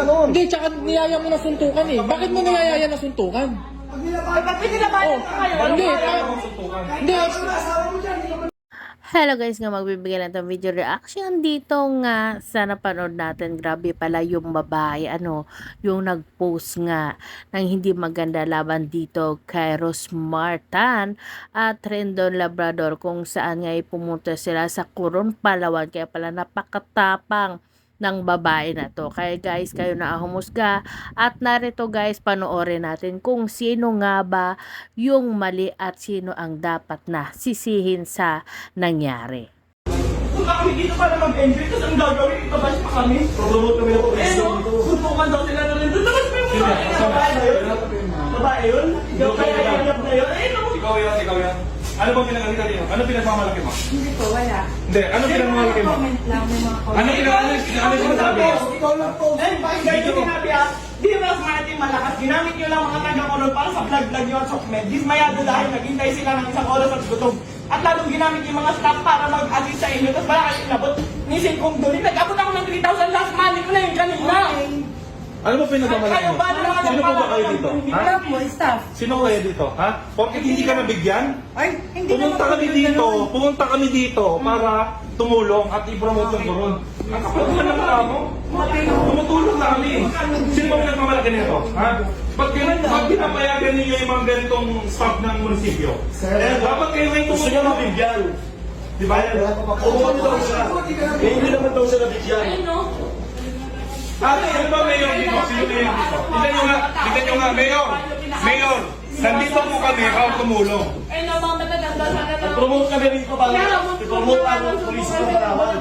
ganun. Hindi, tsaka niyaya mo na suntukan eh. Bakit mo niyayaya na suntukan? Ba't pinilabayan ka kayo? Hindi, hindi. Hello guys, nga magbibigay lang ng video reaction dito nga sa napanood natin. Grabe pala yung babae, yung nag-post nga ng hindi maganda laban dito kay Rose Martin at Rendon Labrador, kung saan nga pumunta sila sa Coron, Palawan. Kaya pala napakatapang ng babae na to. Kaya guys, kayo na humusga at narito guys, panoorin natin kung sino nga ba yung mali at sino ang dapat na sisihin sa nangyari. Kung kami dito para mag-enjoy, tapos ang gagawin, itabash pa kami. Promote kami ng police no, dito. suntukan daw sila na rin. Tapos may mga babae na yun. Babae yun? Ikaw kaya hirap na yun? Eh, no. Ikaw yan. Ano bang pinag-alita niyo? Ano pinagmamalaki mo? Hindi po, wala. Hindi, ano pinagmamalaki mo? Comment lang, may mga comment. Ano sinasabi mo? Ikaw lang po. Eh, bakit kayo sinabi di Rose Martin malakas. Ginamit nyo lang mga taga-Coron para sa vlog-vlog nyo at sokmed. Dismayado dahil naghintay sila ng isang oras at gutom. At lalong ginamit yung mga staff para mag-assist sa inyo. Tapos wala kayo inabot. Nisin kong doon. Nag-abot ako ng 3,000 last money ko na yun kanina. Ano ba pinagmamalaki Kayo mo? ba naman Sino po ba kayo dito? Ha? Wala po, staff. Sino kayo dito? Ha? Porket hindi ka nabigyan? Ay, hindi Pumunta kami dito para tumulong at i-promote yung Coron. Ang kapag naman ako, tumutulong na kami. Sino ba pinagmamalaki nito? Ha? Ba't pinapayagan ninyo yung mga ganitong staff ng munisipyo? Dapat kayo ngayon Gusto niya mabigyan. Di ba? Pumunta daw siya. Eh, hindi naman daw siya nabigyan. Ate, ano ba mayor dito? Sino mayor dito? Tignan nyo nga, mayor, nandito po kami para tumulong. Eh, no, mga mataganda sana na. Promote kami rito para i-promote ang police ng Palawan.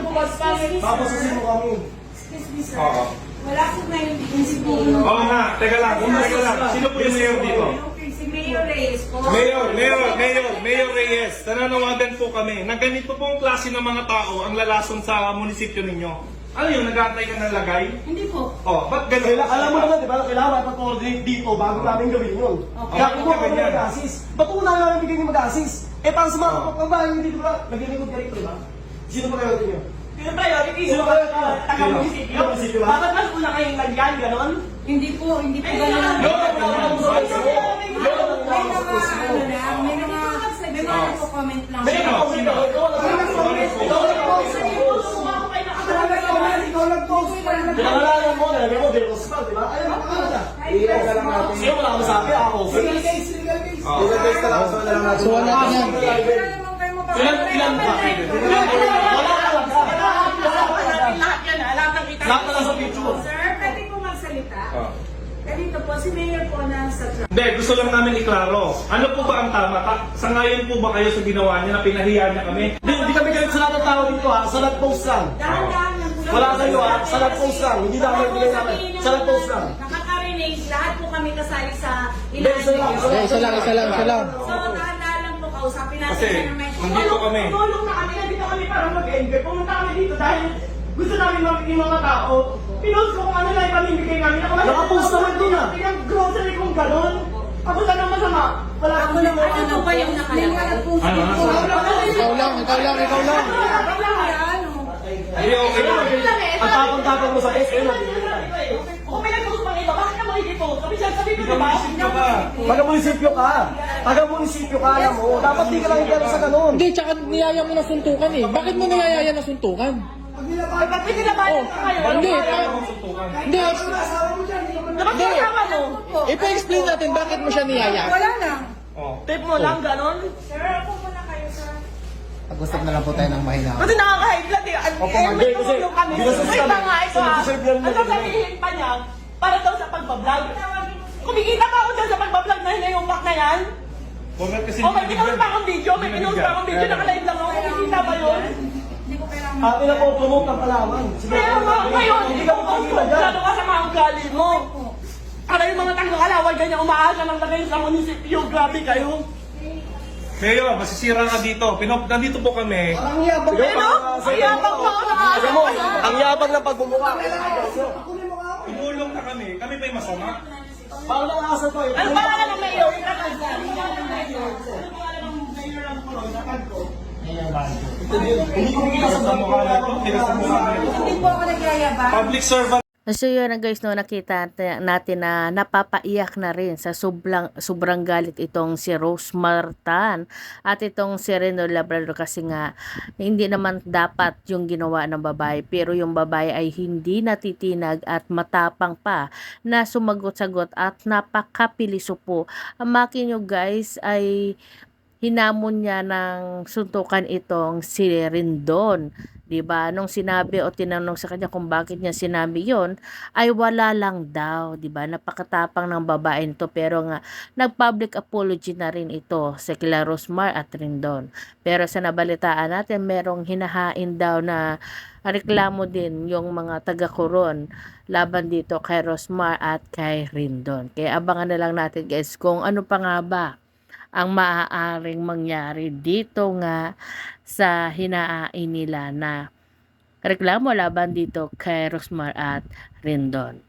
Tapos sino kami? Excuse me, sir. Oo. Wala po na yung siguro. Oo nga, teka lang. Sino po yung mayor dito? Si Mayor Reyes po. Mayor Reyes, nananawagan po kami na ganito pong klase ng mga tao ang lalason sa munisipyo ninyo. Ano yun, nag-aantay ka ng lagay? Hindi po. Oh, ba't ganun? Alam mo naman, di ba, kailangan mag-coordinate dito bago namin gawin yun. Kaya kung ako na mag-assist, ba't una namin bigyan yung mag-assist? Eh, para sa mga kababayan nyo dito, naglilingkod ka rito, di ba? Sino pa kayo nyo? Yung priority, Sino ba yun? taga-munisipyo. Taga-munisipyo ba? Bakit mas una kayong lagyan, ganon? Hindi po ganun. May mga comment lang. Pinangalanan mo, nalagyan mo, Del Rosal, di ba? Ayun, makakala siya. Iilan ka lang natin. Sino wala kang sabi? Ako. Legal case ka lang. So, wala natin. So, wala ka yan. Ilan ba? Wala ka lang. Lahat yan, alam ng kita. Lahat na lang sa picture. Sir, pwede po magsalita. Ganito po, si Mayor po na sa truck. Hindi, gusto lang namin iklaro. Ano po ba ang tama? Sangayon po ba kayo sa ginawa niya na pinahiya niya kami? Hindi kami galit sa lahat ng tao dito ha. Sa nag-post lang. Dahan-dahan lang po. Wala kayo ha. Sa nag-post lang. Hindi na kami bigay namin. Sa nag-post lang. Nakaka-renage, lahat po kami kasali sa Hindi, isa lang. Isa lang. So, dahan-dahan lang po, kausapin natin Kasi, siya ng may nandito kami. Tulong na kami, nandito kami para mag-enjoy. Pumunta kami dito dahil gusto namin mamit yung mga tao. Pinost ko kung ano lang ipamimigay namin. Nakapost naman doon ah. Yung grocery kong ganon. Ako lang ang masama. Wala akong Ano ba yung nakalagay? Ikaw lang. Hindi, okay lang. Ang tapang-tapang mo sa post, ayun lang. Kung may nag-post pang iba, bakit ka makikipot? Sabi ko diba? Taga-munisipyo ka. Taga-munisipyo ka, alam mo. Dapat di ka lang gano'n sa ganun. Hindi, tsaka niyaya mo na suntukan eh. Bakit mo niyayaya na suntukan? Ba't pinilabayan ka kayo? Hindi, hindi. Dapat kasama mo. Ipa-explain natin bakit mo siya niyaya. Wala lang. Tape mo lang, ganon. Sir, ako muna kayo, sir. Pag-usap na lang po tayo ng mahina. Kasi nakaka-high blood eh. May tumulong kami. Ginastos Wait kami. lang nga, ito So, ah. nag-deserve yan Ang na- sasabihin pa niya, para daw sa pagbablog. Kumikita pa ako dyan sa pagbablog na hinayumbak na yan. Kasi Oh, may pinost pa akong video. May pinost pa akong video. Naka-live lang ako. Kumikita ba yun? Hindi ko kailangan. Atin na po, promote ng Palawan. Sige, Kaya nga, ngayon, hindi ikaw ka ang makikita dyan. lalo ka sa mga ugali mo. Para yung mga taga-alawal, ganyan umaasa ng lagay sa munisipyo. Grabe kayo. Mayor, masisira ka dito. Nandito po kami. Ang yabang. Ano? Ang yabang mo. Alam mo, ang yabang ng pagmumukha. Tumulong na kami. Kami ba'y masama? Paano lang asa to? Ano pangalan ng mayor? Ano pangalan ng mayor? Ano pangalan ng mayor ng Coron? Natag ko. Hindi ko makikita sa Tigas ang mukha nito. Tigas ang mukha nito. Hindi po ako nagyayabang. Public servant. So yun na guys, no, nakita natin na napapaiyak na rin sa sobrang galit itong si Rose Martan at itong si Reno Labrador kasi nga hindi naman dapat yung ginawa ng babae, pero yung babae ay hindi natitinag at matapang pa na sumagot-sagot at napakapiliso po. Ang makin nyo guys ay hinamon niya ng suntukan itong si Rendon. 'Di ba? Nung sinabi o tinanong sa kanya kung bakit niya sinabi 'yon, ay wala lang daw, 'di ba? Napakatapang ng babae nito, pero nga nag-public apology na rin ito sa kila Rosmar at Rendon. Pero sa nabalitaan natin, merong hinahain daw na reklamo din yung mga taga-Coron laban dito kay Rosmar at kay Rendon. Kaya abangan na lang natin guys kung ano pa nga ba ang maaaring mangyari dito nga sa hinahain nila na reklamo laban dito kay Rosmar at Rendon.